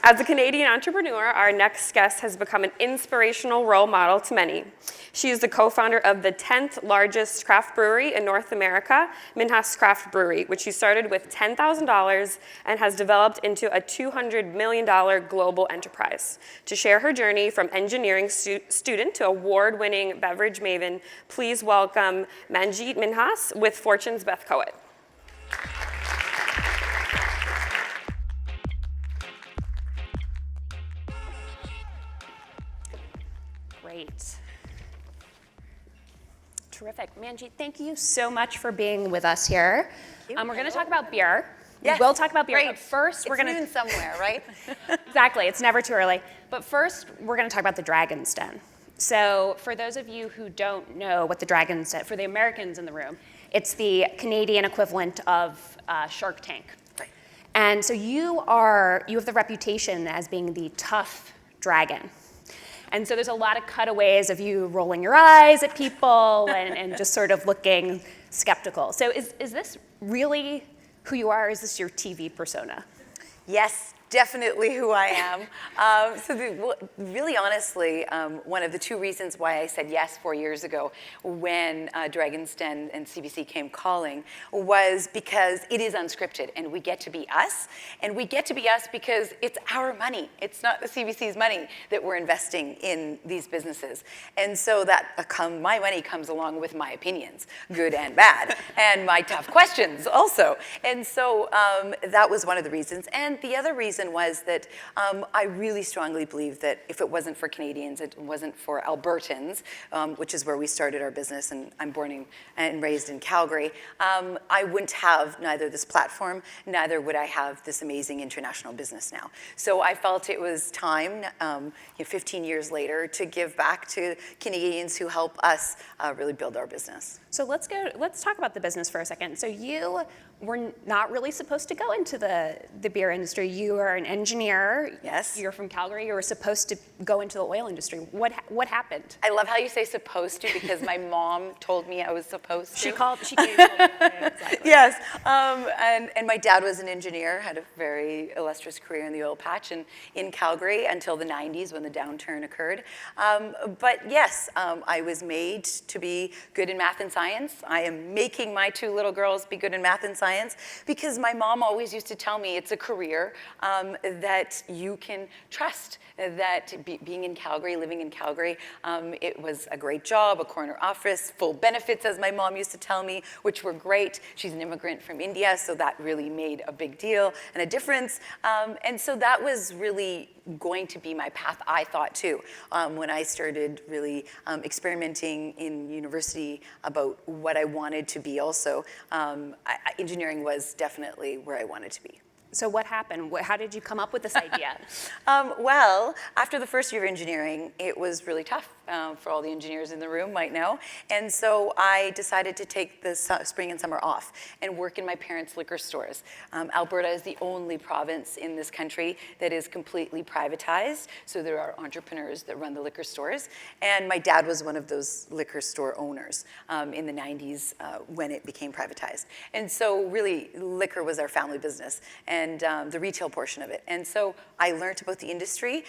As a Canadian entrepreneur, our next guest has become an inspirational role model to many. She is the co-founder of the 10th largest craft brewery in North America, Minhas Craft Brewery, which she started with $10,000 and has developed into a $200 million global enterprise. To share her journey from engineering student to award-winning beverage maven, please welcome Manjit Minhas with Fortune's Beth Coet. Great. Terrific. Manjit, thank you so much for being with us here. We're going to talk about beer. Yes. We will talk about beer, Great. but first we're going to... It's noon somewhere, right? Exactly. It's never too early. But first, we're going to talk about the Dragon's Den. So for those of you who don't know what the Dragon's Den, for the Americans in the room, it's the Canadian equivalent of Shark Tank. Right. And so you have the reputation as being the tough dragon. And so there's a lot of cutaways of you rolling your eyes at people and just sort of looking skeptical. So is this really who you are? Or is this your TV persona? Yes, definitely who I am. Really honestly, one of the two reasons why I said yes 4 years ago when Dragon's Den and CBC came calling was because it is unscripted and we get to be us. And we get to be us because it's our money. It's not the CBC's money that we're investing in these businesses. And so my money comes along with my opinions, good and bad, and my tough questions also. And so that was one of the reasons. And the other reason was that I really strongly believe that if it wasn't for Canadians, it wasn't for Albertans, which is where we started our business, and I'm born and raised in Calgary, I wouldn't have neither this platform, neither would I have this amazing international business now. So I felt it was time, 15 years later, to give back to Canadians who help us really build our business. So let's talk about the business for a second. So you were not really supposed to go into the beer industry. You are an engineer. Yes. You're from Calgary. You were supposed to go into the oil industry. What happened? I love how you say supposed to because my mom told me I was supposed to. She gave you exactly. Yes, and my dad was an engineer, had a very illustrious career in the oil patch in Calgary until the 90s when the downturn occurred. But yes, I was made to be good in math and science. I am making my two little girls be good in math and science because my mom always used to tell me it's a career that you can trust, that being in Calgary, living in Calgary, it was a great job, a corner office, full benefits, as my mom used to tell me, which were great. She's an immigrant from India, so that really made a big deal and a difference. And so that was really going to be my path, I thought, too, when I started really experimenting in university about what I wanted to be also. Engineering was definitely where I wanted to be. So what happened? How did you come up with this idea? Well, after the first year of engineering, it was really tough for all the engineers in the room might know. And so I decided to take the spring and summer off and work in my parents' liquor stores. Alberta is the only province in this country that is completely privatized. So there are entrepreneurs that run the liquor stores. And my dad was one of those liquor store owners in the 90s when it became privatized. And so really, liquor was our family business. And the retail portion of it. And so I learned about the industry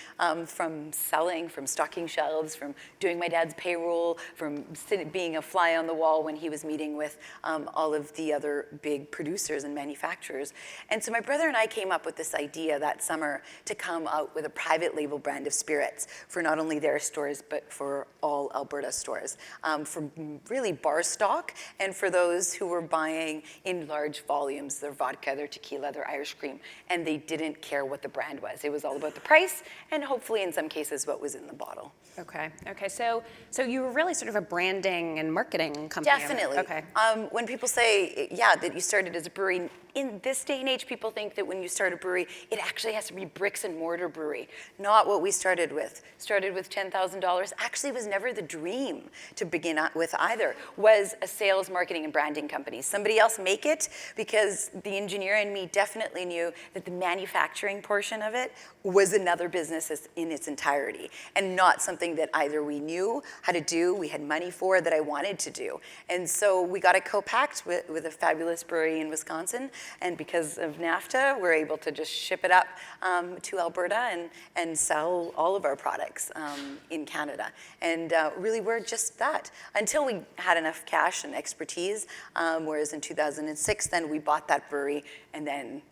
from selling, from stocking shelves, from doing my dad's payroll, from being a fly on the wall when he was meeting with all of the other big producers and manufacturers. And so my brother and I came up with this idea that summer to come out with a private label brand of spirits for not only their stores, but for all Alberta stores, for really bar stock, and for those who were buying in large volumes their vodka, their tequila, their Irish cream, and they didn't care what the brand was. It was all about the price, and hopefully in some cases what was in the bottle. Okay. So you were really sort of a branding and marketing company. Definitely. Okay. When people say, that you started as a brewery, in this day and age, people think that when you start a brewery, it actually has to be bricks and mortar brewery. Not what we started with. Started with $10,000. Actually, was never the dream to begin with either. Was a sales, marketing, and branding company. Somebody else make it because the engineer in me definitely knew that the manufacturing portion of it was another business in its entirety and not something that either we knew how to do, we had money for, that I wanted to do. And so we got a co-pact with a fabulous brewery in Wisconsin And because of NAFTA, we're able to just ship it up to Alberta and sell all of our products in Canada. And really, we're just that until we had enough cash and expertise. Whereas in 2006, then we bought that brewery and then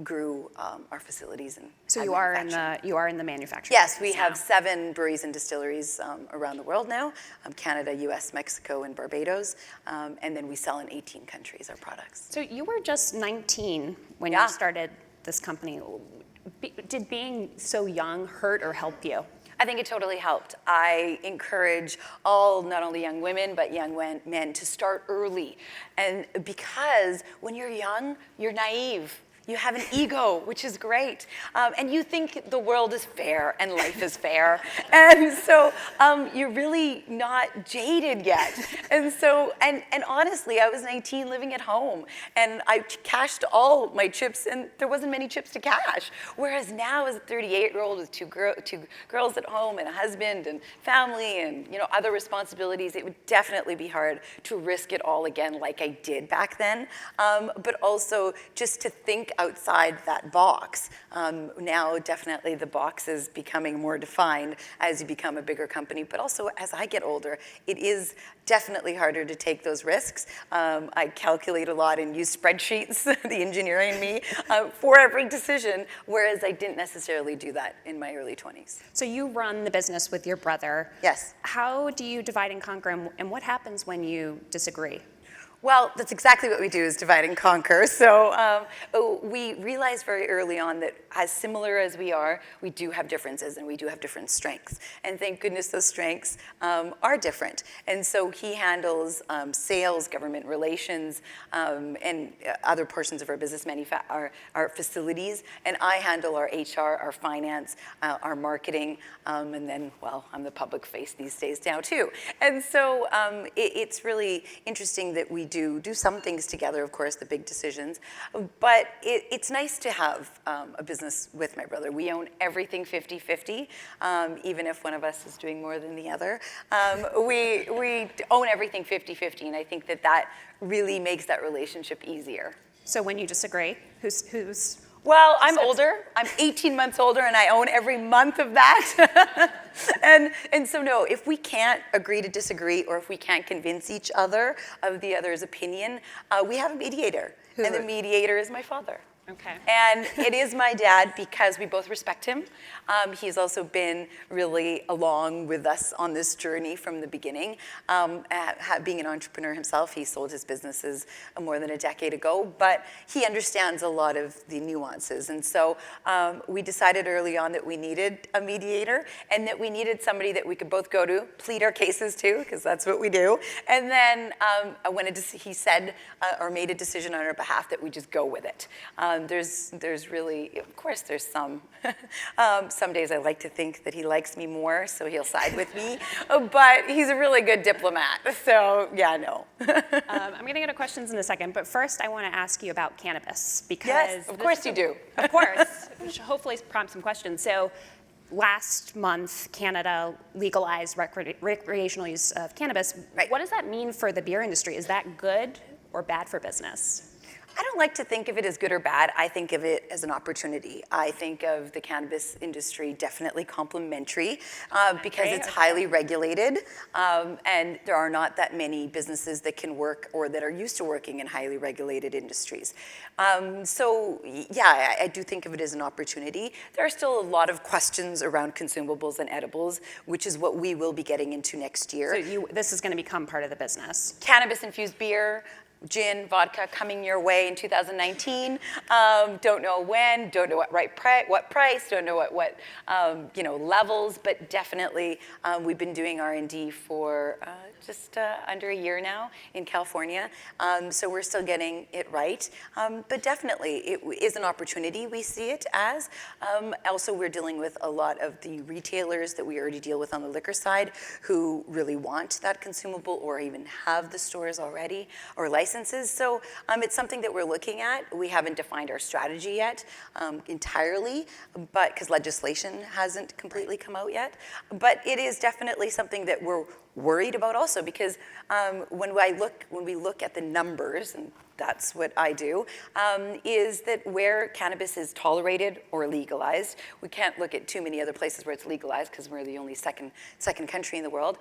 grew our facilities. And so you are in the manufacturing. Yes, we now. have 7 breweries and distilleries around the world now: Canada, U.S., Mexico, and Barbados. And then we sell in 18 countries our products. So you were just 19 when Yeah. you started this company. Did being so young hurt or help you? I think it totally helped. I encourage all, not only young women, but young men to start early. And because when you're young, you're naive. You have an ego, which is great. And you think the world is fair and life is fair. And so you're really not jaded yet. And so, and honestly, I was 19 living at home and I cashed all my chips and there wasn't many chips to cash. Whereas now as a 38-year-old with two girls at home and a husband and family and other responsibilities, it would definitely be hard to risk it all again like I did back then. But also just to think outside that box. Now, definitely the box is becoming more defined as you become a bigger company, but also as I get older, it is definitely harder to take those risks. I calculate a lot and use spreadsheets, the engineer in me, for every decision, whereas I didn't necessarily do that in my early 20s. So you run the business with your brother. Yes. How do you divide and conquer, and what happens when you disagree? Well, that's exactly what we do, is divide and conquer. So we realized very early on that as similar as we are, we do have differences and we do have different strengths. And thank goodness those strengths are different. And so he handles sales, government relations, and other portions of our business, our facilities. And I handle our HR, our finance, our marketing, and then, well, I'm the public face these days now too. And so it's really interesting that we do some things together, of course, the big decisions, but it's nice to have a business with my brother. We own everything 50-50, even if one of us is doing more than the other. We own everything 50-50, and I think that really makes that relationship easier. So when you disagree, who's Well, I'm older. I'm 18 months older, and I own every month of that. and so, no, if we can't agree to disagree, or if we can't convince each other of the other's opinion, we have a mediator. And the mediator is my father. Okay. And it is my dad because we both respect him. He's also been really along with us on this journey from the beginning. Being an entrepreneur himself, he sold his businesses more than a decade ago, but he understands a lot of the nuances. And so we decided early on that we needed a mediator and that we needed somebody that we could both go to, plead our cases to, because that's what we do. And then when he said or made a decision on our behalf, that we just go with it. There's really, of course, there's some days I like to think that he likes me more, so he'll side with me, but he's a really good diplomat, so yeah, no. I'm going to get to questions in a second, but first I want to ask you about cannabis, because... Yes, of course you do. Of course, which hopefully prompt some questions. So last month, Canada legalized recreational use of cannabis. Right. What does that mean for the beer industry? Is that good or bad for business? I don't like to think of it as good or bad. I think of it as an opportunity. I think of the cannabis industry definitely complementary because it's highly regulated, and there are not that many businesses that can work or that are used to working in highly regulated industries. So yeah, I do think of it as an opportunity. There are still a lot of questions around consumables and edibles, which is what we will be getting into next year. So this is going to become part of the business. Cannabis-infused beer, gin, vodka coming your way in 2019. Don't know when, don't know what price, don't know what levels, but definitely we've been doing R&D for just under a year now in California. So we're still getting it right, but definitely it is an opportunity. We see it as. Also, we're dealing with a lot of the retailers that we already deal with on the liquor side who really want that consumable or even have the stores already or licenses. So it's something that we're looking at. We haven't defined our strategy yet entirely, but because legislation hasn't completely come out yet. But it is definitely something that we're worried about also, because when we look at the numbers, and that's what I do, is that where cannabis is tolerated or legalized, we can't look at too many other places where it's legalized because we're the only second country in the world,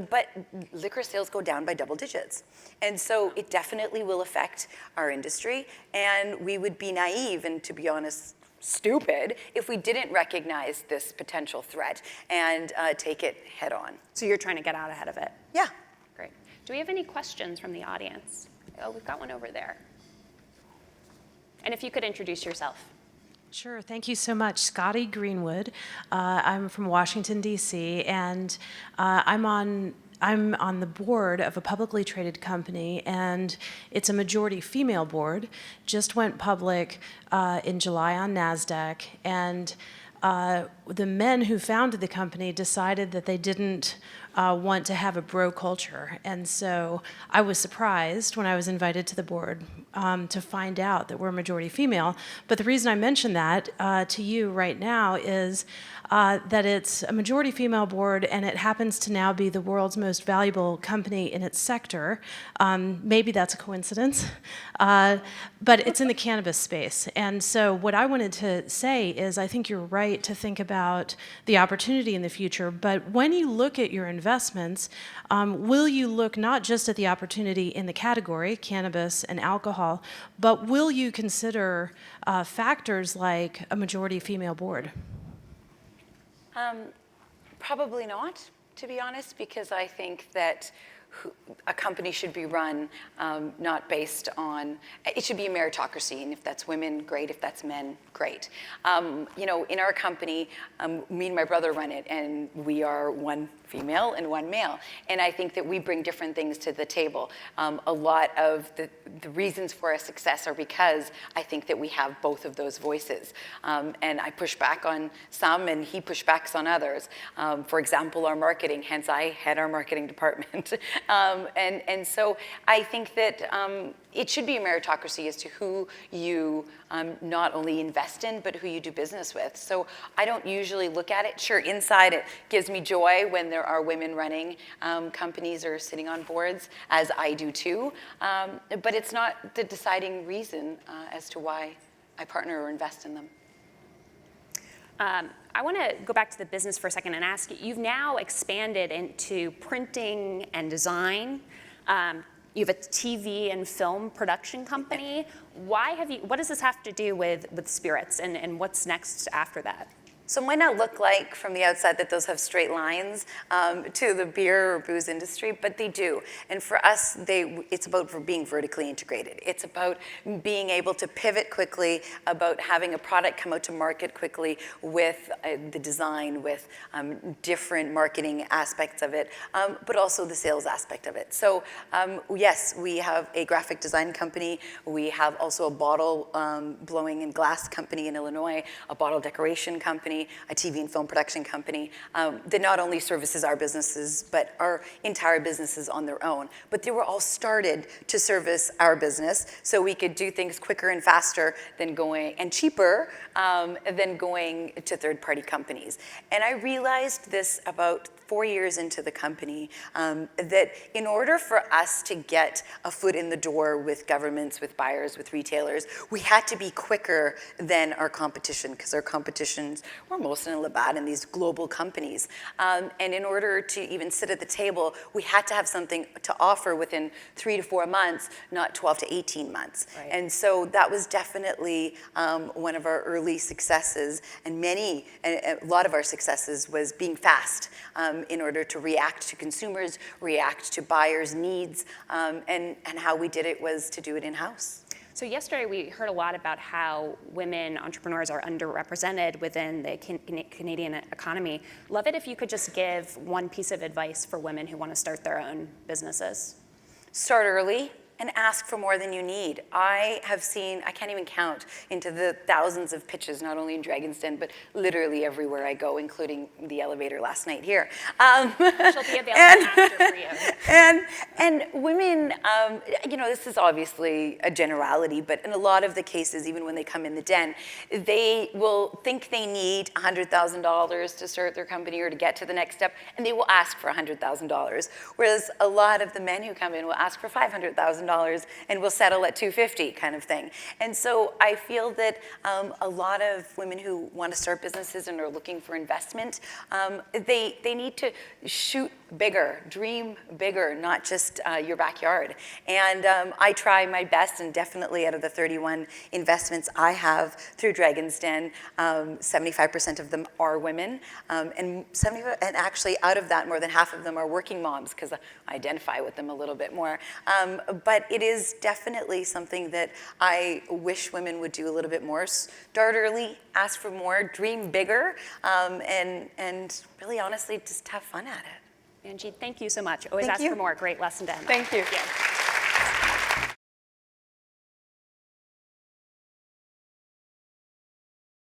but liquor sales go down by double digits. And so it definitely will affect our industry, and we would be naive and, to be honest, stupid if we didn't recognize this potential threat and take it head on. So you're trying to get out ahead of it? Yeah. Great. Do we have any questions from the audience? Oh, we've got one over there. And if you could introduce yourself. Sure, thank you so much. Scotty Greenwood. I'm from Washington, D.C., and I'm on the board of a publicly traded company, and it's a majority female board. Just went public in July on NASDAQ, and the men who founded the company decided that they didn't want to have a bro culture. And so I was surprised when I was invited to the board to find out that we're majority female. But the reason I mention that to you right now is that it's a majority female board, and it happens to now be the world's most valuable company in its sector. Maybe that's a coincidence, but it's in the cannabis space. And so what I wanted to say is I think you're right to think about the opportunity in the future, but when you look at your investments, will you look not just at the opportunity in the category, cannabis and alcohol, but will you consider factors like a majority female board? Probably not, to be honest, because I think that a company should be run not based on, it should be a meritocracy, and if that's women, great, if that's men, great. You know, in our company, me and my brother run it, and we are one female and one male, and I think that we bring different things to the table. A lot of the reasons for our success are because I think that we have both of those voices, and I push back on some, and he pushbacks on others. For example, our marketing, hence I head our marketing department. And so I think that it should be a meritocracy as to who you not only invest in, but who you do business with. So I don't usually look at it. Sure, inside it gives me joy when there are women running companies or sitting on boards, as I do too. But it's not the deciding reason as to why I partner or invest in them. I want to go back to the business for a second and ask you, you've now expanded into printing and design. You have a TV and film production company. What does this have to do with spirits, and what's next after that? So it might not look like from the outside that those have straight lines to the beer or booze industry, but they do. And for us, it's about being vertically integrated. It's about being able to pivot quickly, about having a product come out to market quickly with the design, with different marketing aspects of it, but also the sales aspect of it. So yes, we have a graphic design company. We have also a bottle blowing and glass company in Illinois, a bottle decoration company, a TV and film production company that not only services our businesses, but our entire businesses on their own. But they were all started to service our business so we could do things quicker and faster than and cheaper than going to third-party companies. And I realized this about 4 years into the company, that in order for us to get a foot in the door with governments, with buyers, with retailers, we had to be quicker than our competition, because our competitions were mostly in Labatt and these global companies. And in order to even sit at the table, we had to have something to offer within 3 to 4 months, not 12 to 18 months. Right. And so that was definitely one of our early successes, and a lot of our successes was being fast in order to react to consumers, react to buyers' needs, and how we did it was to do it in-house. So yesterday we heard a lot about how women entrepreneurs are underrepresented within the Canadian economy. Love it if you could just give one piece of advice for women who want to start their own businesses. Start early and ask for more than you need. I have seen, I can't even count into the thousands of pitches, not only in Dragon's Den, but literally everywhere I go, including the elevator last night here. She'll be available after for you. And women, you know, this is obviously a generality, but in a lot of the cases, even when they come in the den, they will think they need $100,000 to start their company or to get to the next step, and they will ask for $100,000. Whereas a lot of the men who come in will ask for $500,000 and will settle at $250,000 kind of thing. And so I feel that a lot of women who want to start businesses and are looking for investment, they need to shoot bigger, dream bigger, not just your backyard. And I try my best, and definitely out of the 31 investments I have through Dragon's Den, 75% of them are women, and actually out of that, more than half of them are working moms, because I identify with them a little bit more. But it is definitely something that I wish women would do a little bit more. Start early, ask for more, dream bigger, and really honestly just have fun at it. Manjit, thank you so much. Always Thank ask you. for more. Great lesson to end on. Thank you. Yeah.